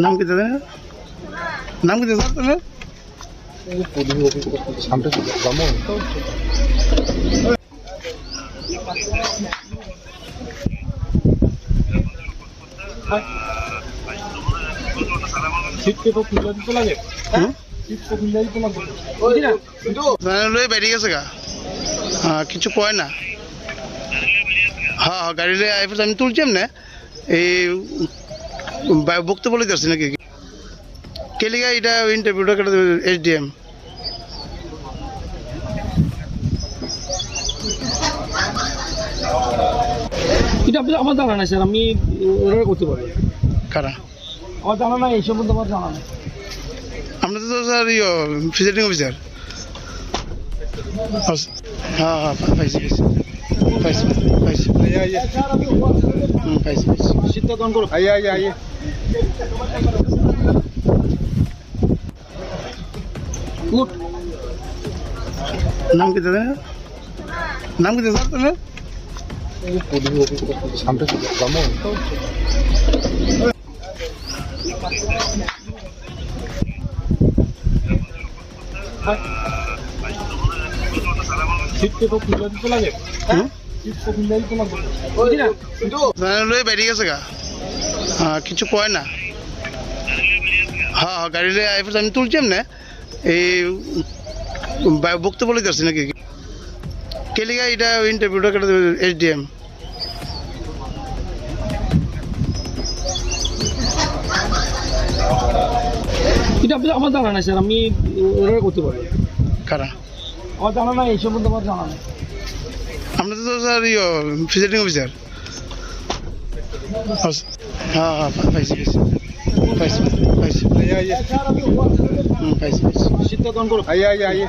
নাম কি দাদা? নাম কি দাদা তোমার? সামনে যাবো বেরিয়ে গেছে গা, কিছু কয় না। হ্যাঁ গাড়ি আইফেছে, আমি তুলছি এমনি এই বক্তব্য বলে আসছি নাকি কেলিগা এটা ইন্টারভিউটা কেটে দেবে SDM। এটা আমার জানা নাই স্যার, আমি ওরা করতে পারি। কারা? আমার জানা নাই, এই সম্বন্ধে আমার জানা নেই। আপনাদের তো স্যার প্রিজাইডিং অফিসার। হ্যাঁ হ্যাঁ পাইছি পাইছি পাইছি পাইছি পাইছি পাইছি। সিদ্ধান্ত করো। আইয়ে উঠ। নাম কি দাদা? নাম কি দাদা তোমার? সামনে যাবো বেরিয়ে গেছে গা, কিছু কয় না। হ্যাঁ গাড়ি আইফেছে, আমি তুলছি এমনি এই বক্তব্য বলে আসছি নাকি কেলিগা এটা ইন্টারভিউটা কেটে দেবে SDM। এটা আমার জানা নাই স্যার, আমি ওরা করতে পারি। কারা? আমার জানা নাই, এই সম্বন্ধে আমার জানা নেই। আপনাদের তো স্যার প্রিজাইডিং অফিসার। হ্যাঁ হ্যাঁ পাইছি পাইছি পাইছি পাইছি পাইছি পাইছি। সিদ্ধান্ত করো। আইয়ে